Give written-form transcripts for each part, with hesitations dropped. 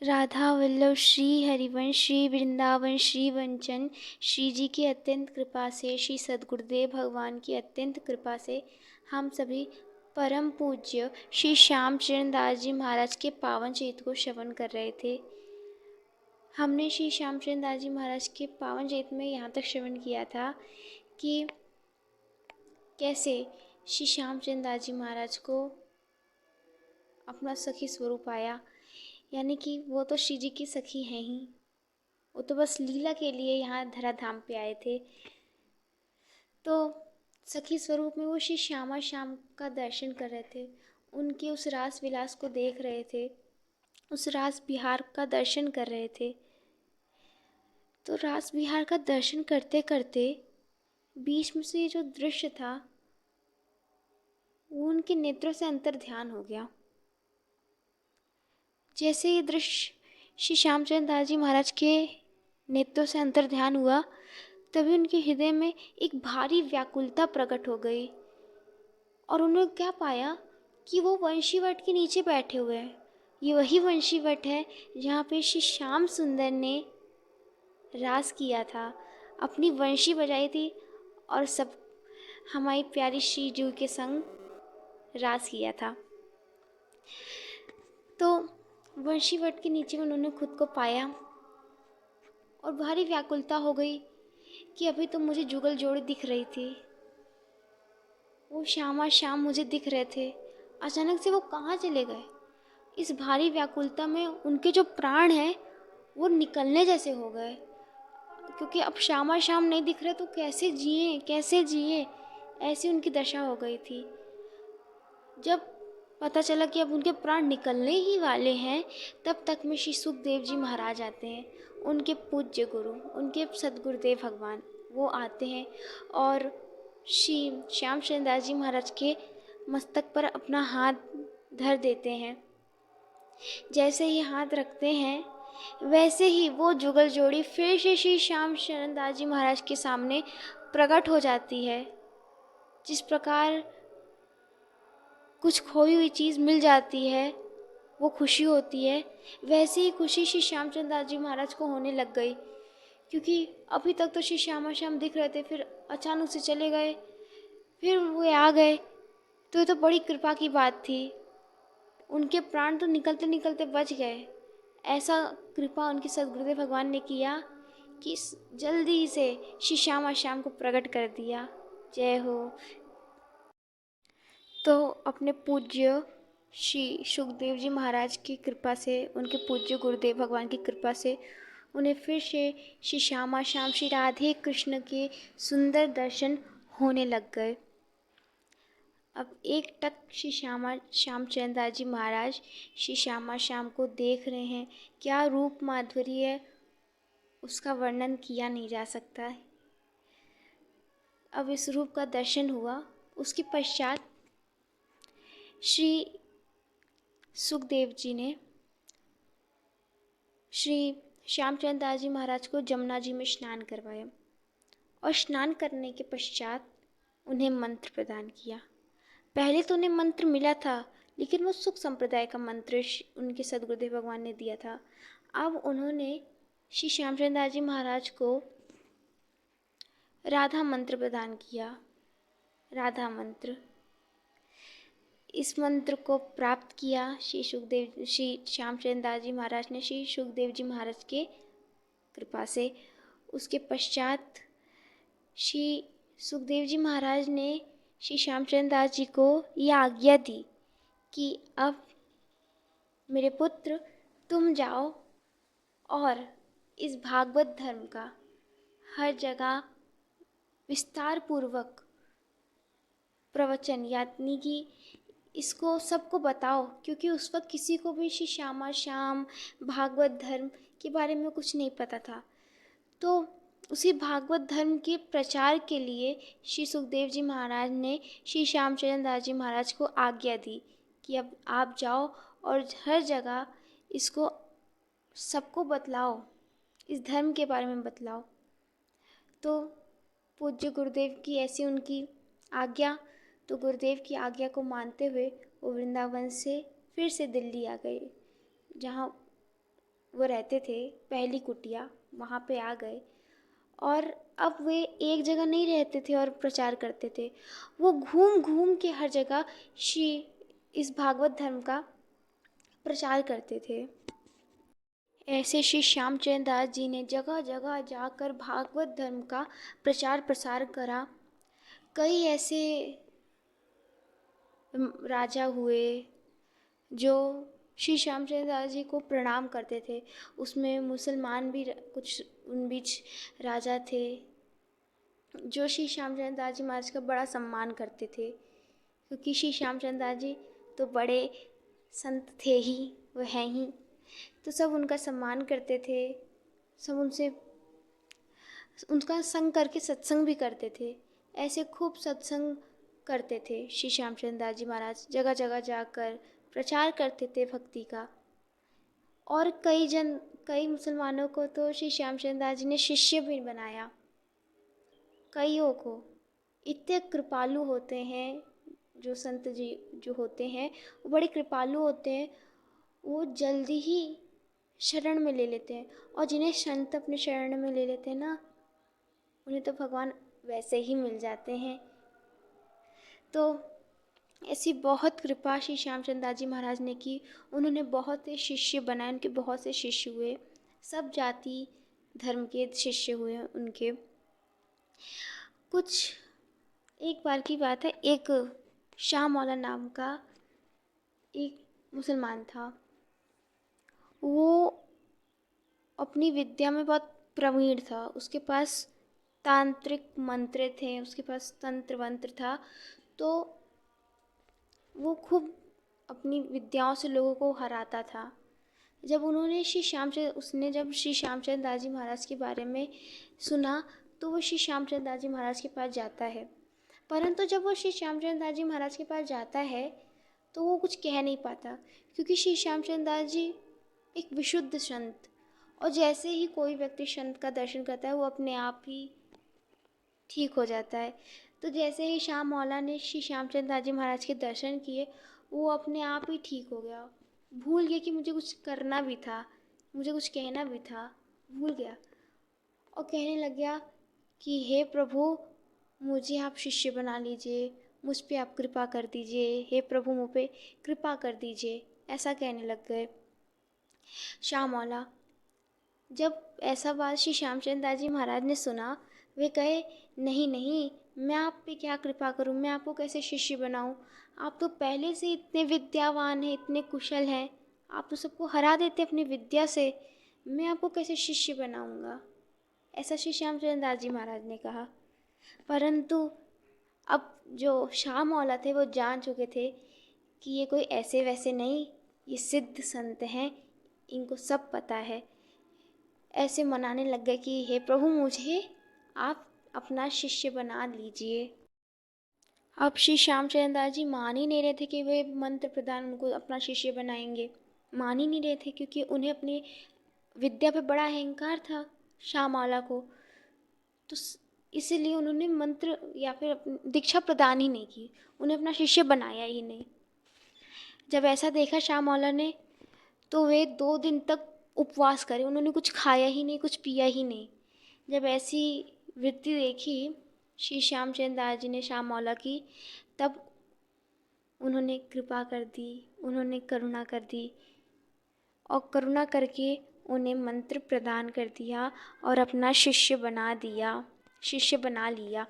राधा वल्लभ श्री हरिवंश श्री वृंदावन श्री वंचन श्री जी की अत्यंत कृपा से, श्री सद्गुरुदेव भगवान की अत्यंत कृपा से हम सभी परम पूज्य श्री श्यामचरण दास जी महाराज के पावन चरित्र को श्रवण कर रहे थे। हमने श्री श्यामचरण दास जी महाराज के पावन चरित्र में यहाँ तक श्रवण किया था कि कैसे श्री श्यामचरण दास जी महाराज को अपना सखी स्वरूप आया, यानी कि वो तो श्री जी की सखी हैं ही, वो तो बस लीला के लिए यहाँ धराधाम पे आए थे। तो सखी स्वरूप में वो श्री श्यामा श्याम का दर्शन कर रहे थे, उनके उस रास विलास को देख रहे थे, उस रास बिहार का दर्शन कर रहे थे। तो रास बिहार का दर्शन करते करते बीच में से ये जो दृश्य था वो उनके नेत्रों से अंतर ध्यान हो गया। जैसे ये दृश्य श्री श्यामचंद्र दास जी महाराज के नेत्रों से अंतर ध्यान हुआ, तभी उनके हृदय में एक भारी व्याकुलता प्रकट हो गई और उन्होंने क्या पाया कि वो वंशीवट के नीचे बैठे हुए हैं। ये वही वंशीवट है जहाँ पे श्री श्याम सुंदर ने रास किया था, अपनी वंशी बजाई थी और सब हमारी प्यारी श्री जी के संग रास किया था। तो वंशीवट के नीचे उन्होंने खुद को पाया और भारी व्याकुलता हो गई कि अभी तो मुझे जुगल जोड़ी दिख रही थी, वो श्यामा श्याम मुझे दिख रहे थे, अचानक से वो कहाँ चले गए। इस भारी व्याकुलता में उनके जो प्राण हैं वो निकलने जैसे हो गए, क्योंकि अब श्यामा श्याम नहीं दिख रहे तो कैसे जिए कैसे जिए, ऐसी उनकी दशा हो गई थी। जब पता चला कि अब उनके प्राण निकलने ही वाले हैं, तब तक में श्री सुखदेव जी महाराज आते हैं, उनके पूज्य गुरु, उनके सद्गुरुदेव भगवान, वो आते हैं और श्री श्यामचंद्र दास जी महाराज के मस्तक पर अपना हाथ धर देते हैं। जैसे ही हाथ रखते हैं वैसे ही वो जुगल जोड़ी फिर से श्री श्यामचंद्र दास जी महाराज के सामने प्रकट हो जाती है। जिस प्रकार कुछ खोई हुई चीज़ मिल जाती है वो खुशी होती है, वैसे ही खुशी श्री श्यामचंद्र दास जी महाराज को होने लग गई, क्योंकि अभी तक तो श्री श्यामा श्याम दिख रहे थे, फिर अचानक से चले गए, फिर वो आ गए, तो ये तो बड़ी कृपा की बात थी। उनके प्राण तो निकलते निकलते बच गए। ऐसा कृपा उनके सद्गुरुदेव भगवान ने किया कि जल्दी से श्री श्यामा श्याम को प्रकट कर दिया। जय हो। तो अपने पूज्य श्री सुखदेव जी महाराज की कृपा से, उनके पूज्य गुरुदेव भगवान की कृपा से उन्हें फिर से श्री श्यामा श्याम श्री राधे कृष्ण के सुंदर दर्शन होने लग गए। अब एक टक श्री श्यामचंद्र दास जी महाराज श्री श्यामा श्याम को देख रहे हैं। क्या रूप माधुरी है, उसका वर्णन किया नहीं जा सकता। अब इस रूप का दर्शन हुआ, उसके पश्चात श्री सुखदेव जी ने श्री श्यामचंद्र दास जी महाराज को जमुना जी में स्नान करवाया और स्नान करने के पश्चात उन्हें मंत्र प्रदान किया। पहले तो उन्हें मंत्र मिला था, लेकिन वो सुख संप्रदाय का मंत्र उनके सद्गुरुदेव भगवान ने दिया था। अब उन्होंने श्री श्यामचंद्र दास जी महाराज को राधा मंत्र प्रदान किया। राधा मंत्र, इस मंत्र को प्राप्त किया श्री श्यामचंद्र दास जी महाराज ने श्री सुखदेव जी महाराज के कृपा से। उसके पश्चात श्री सुखदेव जी महाराज ने श्री श्यामचंद्र दास जी को यह आज्ञा दी कि अब मेरे पुत्र तुम जाओ और इस भागवत धर्म का हर जगह विस्तार पूर्वक प्रवचन, यानी कि इसको सबको बताओ, क्योंकि उस वक्त किसी को भी श्री श्यामा श्याम भागवत धर्म के बारे में कुछ नहीं पता था। तो उसी भागवत धर्म के प्रचार के लिए श्री सुखदेव जी महाराज ने श्री श्यामचंद्र दास जी महाराज को आज्ञा दी कि अब आप जाओ और हर जगह इसको सबको बतलाओ, इस धर्म के बारे में बतलाओ। तो पूज्य गुरुदेव की ऐसी उनकी आज्ञा, तो गुरुदेव की आज्ञा को मानते हुए वो वृंदावन से फिर से दिल्ली आ गए, जहाँ वो रहते थे, पहली कुटिया, वहाँ पे आ गए। और अब वे एक जगह नहीं रहते थे और प्रचार करते थे, वो घूम घूम के हर जगह श्री इस भागवत धर्म का प्रचार करते थे। ऐसे श्री श्यामचंद्र दास जी ने जगह जगह जाकर भागवत धर्म का प्रचार प्रसार करा। कई ऐसे राजा हुए जो श्री श्यामचंद्र दास जी को प्रणाम करते थे। उसमें मुसलमान भी कुछ उन बीच राजा थे जो श्री श्यामचंद्र दास जी महाराज का बड़ा सम्मान करते थे, क्योंकि श्री श्यामचंद्र दास जी तो बड़े संत थे ही, वो हैं ही, तो सब उनका सम्मान करते थे। सब उनसे उनका संग करके सत्संग भी करते थे। ऐसे खूब सत्संग करते थे श्री श्यामचंद्र दास जी महाराज, जगह जगह जाकर प्रचार करते थे भक्ति का। और कई मुसलमानों को तो श्री श्यामचंद्र दास जी ने शिष्य भी बनाया, कईयों को। इतने कृपालु होते हैं जो संत जी जो होते हैं, वो बड़े कृपालु होते हैं। वो जल्दी ही शरण में ले लेते हैं, और जिन्हें संत अपने शरण में ले लेते हैं ना, उन्हें तो भगवान वैसे ही मिल जाते हैं। तो ऐसी बहुत कृपा श्री श्यामचंद्र दास जी महाराज ने की। उन्होंने बहुत से शिष्य बनाए, उनके बहुत से शिष्य हुए, सब जाति धर्म के शिष्य हुए उनके। कुछ एक बार की बात है, एक शाह मौला नाम का एक मुसलमान था। वो अपनी विद्या में बहुत प्रवीण था, उसके पास तांत्रिक मंत्र थे, उसके पास तंत्र मंत्र था। तो वो खूब अपनी विद्याओं से लोगों को हराता था। जब उसने जब श्री श्यामचंद्र दास जी महाराज के बारे में सुना, तो वो श्री श्यामचंद्र दास जी महाराज के पास जाता है। परंतु जब वो श्री श्यामचंद्र दास जी महाराज के पास जाता है तो वो कुछ कह नहीं पाता, क्योंकि श्री श्यामचंद्र दास जी एक विशुद्ध संत, और जैसे ही कोई व्यक्ति संत का दर्शन करता है वो अपने आप ही ठीक हो जाता है। तो जैसे ही शाह मौला ने श्री श्यामचंद्र दास जी महाराज के दर्शन किए, वो अपने आप ही ठीक हो गया। भूल गया कि मुझे कुछ करना भी था, मुझे कुछ कहना भी था, भूल गया। और कहने लग गया कि हे प्रभु, मुझे आप शिष्य बना लीजिए, मुझ पे आप कृपा कर दीजिए, हे प्रभु मुझ पे कृपा कर दीजिए, ऐसा कहने लग गए शाह मौला। जब ऐसा बात श्री श्यामचंद्र दास जी महाराज ने सुना, वे कहे, नहीं नहीं, मैं आप पे क्या कृपा करूं, मैं आपको कैसे शिष्य बनाऊं, आप तो पहले से इतने विद्यावान हैं, इतने कुशल हैं, आप तो सबको हरा देते अपनी विद्या से, मैं आपको कैसे शिष्य बनाऊंगा, ऐसा श्री श्यामचंद्र दास जी महाराज ने कहा। परंतु अब जो शाह मौला थे वो जान चुके थे कि ये कोई ऐसे वैसे नहीं, ये सिद्ध संत हैं, इनको सब पता है। ऐसे मनाने लग गए कि हे प्रभु, मुझे आप अपना शिष्य बना लीजिए। अब श्री श्यामचंद्र दास जी मान ही नहीं रहे थे कि वे मंत्र प्रदान उनको अपना शिष्य बनाएंगे, मान ही नहीं रहे थे, क्योंकि उन्हें अपनी विद्या पे बड़ा अहंकार था शाह मौला को। तो इसीलिए उन्होंने मंत्र या फिर दीक्षा प्रदान ही नहीं की, उन्हें अपना शिष्य बनाया ही नहीं। जब ऐसा देखा शाह मौला ने, तो वे 2 दिन तक उपवास करे, उन्होंने कुछ खाया ही नहीं, कुछ पिया ही नहीं। जब ऐसी वृत्ति देखी श्री श्यामचंद्र दास जी ने शाह मौला की, तब उन्होंने कृपा कर दी, उन्होंने करुणा कर दी, और करुणा करके उन्हें मंत्र प्रदान कर दिया और अपना शिष्य बना लिया।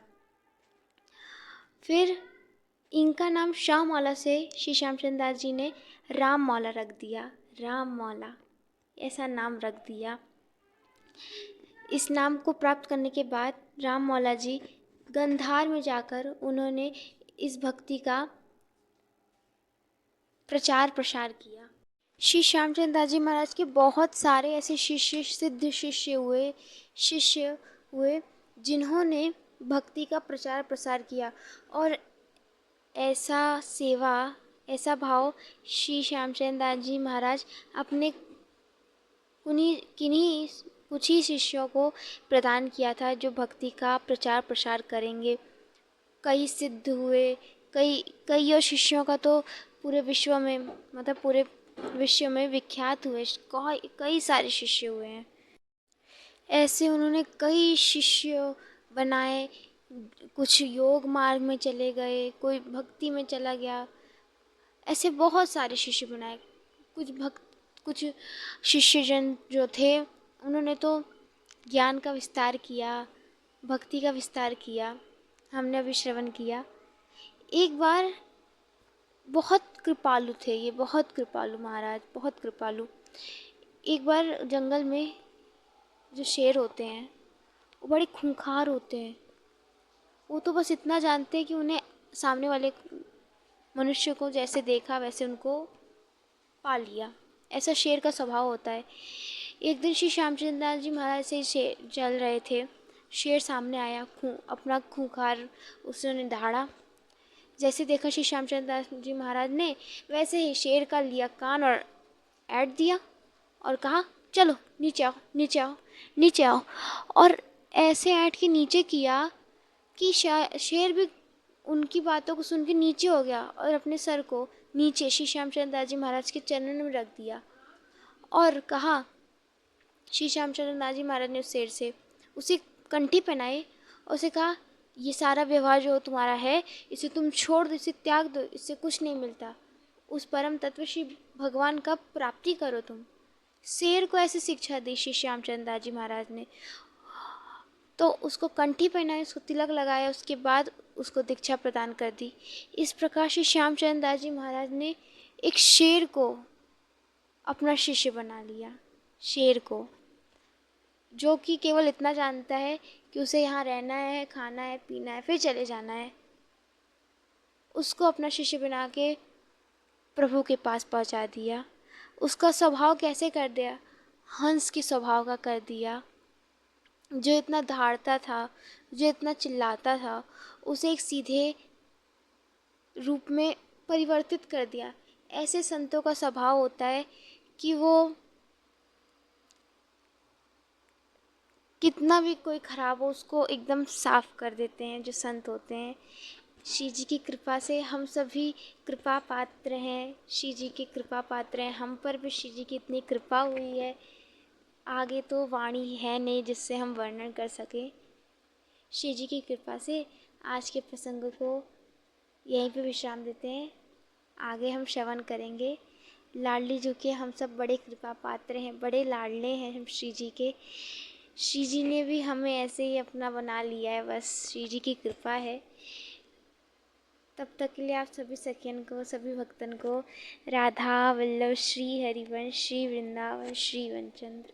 फिर इनका नाम शाह मौला से श्री श्यामचंद्र दास जी ने राम मौला रख दिया, राम मौला ऐसा नाम रख दिया। इस नाम को प्राप्त करने के बाद राम मौला जी गंधार में जाकर उन्होंने इस भक्ति का प्रचार प्रसार किया। श्री श्यामचंद्र दास जी महाराज के बहुत सारे ऐसे सिद्ध शिष्य हुए जिन्होंने भक्ति का प्रचार प्रसार किया, और ऐसा भाव श्री श्यामचंद्र दास जी महाराज अपने कुछ ही शिष्यों को प्रदान किया था जो भक्ति का प्रचार प्रसार करेंगे। कई सिद्ध हुए, कई शिष्यों का तो पूरे विश्व में, मतलब पूरे विश्व में विख्यात हुए, कई सारे शिष्य हुए हैं। ऐसे उन्होंने कई शिष्य बनाए, कुछ योग मार्ग में चले गए, कोई भक्ति में चला गया, ऐसे बहुत सारे शिष्य बनाए। कुछ शिष्यजन जो थे उन्होंने तो ज्ञान का विस्तार किया, भक्ति का विस्तार किया, हमने अभी श्रवण किया। एक बार, बहुत कृपालु थे ये, बहुत कृपालु महाराज, बहुत कृपालु। एक बार जंगल में जो शेर होते हैं वो बड़े खूंखार होते हैं। वो तो बस इतना जानते हैं कि उन्हें सामने वाले मनुष्य को जैसे देखा वैसे उनको पा लिया। ऐसा शेर का स्वभाव होता है। एक दिन श्री श्यामचंद्र दास जी महाराज से शेर चल रहे थे। शेर सामने आया, अपना खूंखार उसने दहाड़ा। जैसे देखा श्री श्यामचंद्र दास जी महाराज ने, वैसे ही शेर का लिया कान और ऐड दिया और कहा, चलो नीचे आओ, नीचे आओ, नीचे आओ। और ऐसे ऐड के नीचे किया कि शेर भी उनकी बातों को सुन के नीचे हो गया और अपने सर को नीचे श्री श्यामचंद्र दास जी महाराज के चरणों में रख दिया और कहा, श्री श्यामचंद्र दास जी महाराज ने उस शेर से उसे कंठी पहनाई और उसे कहा, ये सारा व्यवहार जो तुम्हारा है इसे तुम छोड़ दो, इसे त्याग दो, इससे कुछ नहीं मिलता। उस परम तत्व श्री भगवान का प्राप्ति करो तुम। शेर को ऐसी शिक्षा दी श्री श्यामचंद्र दास जी महाराज ने। तो उसको कंठी पहनाई, उसको तिलक लगाया, उसके बाद उसको दीक्षा प्रदान कर दी। इस प्रकार श्री श्यामचंद्र दास जी महाराज ने एक शेर को अपना शिष्य बना लिया। शेर को, जो कि केवल इतना जानता है कि उसे यहाँ रहना है, खाना है, पीना है, फिर चले जाना है, उसको अपना शिष्य बना के प्रभु के पास पहुँचा दिया। उसका स्वभाव कैसे कर दिया? हंस के स्वभाव का कर दिया। जो इतना दहाड़ता था, जो इतना चिल्लाता था, उसे एक सीधे रूप में परिवर्तित कर दिया। ऐसे संतों का स्वभाव होता है कि वो कितना भी कोई खराब हो उसको एकदम साफ कर देते हैं, जो संत होते हैं। श्री जी की कृपा से हम सभी कृपा पात्र हैं, श्री जी की कृपा पात्र हैं। हम पर भी श्री जी की इतनी कृपा हुई है, आगे तो वाणी है नहीं जिससे हम वर्णन कर सकें। श्री जी की कृपा से आज के प्रसंग को यहीं पे विश्राम देते हैं। आगे हम श्रवण करेंगे। लाडली जी के हम सब बड़े कृपा पात्र हैं, बड़े लाडले हैं हम श्री जी के। श्री जी ने भी हमें ऐसे ही अपना बना लिया है, बस श्री जी की कृपा है। तब तक के लिए आप सभी सखियन को, सभी भक्तन को राधा वल्लभ श्री हरिवंश श्री वृंदावन श्री वनचंद्र।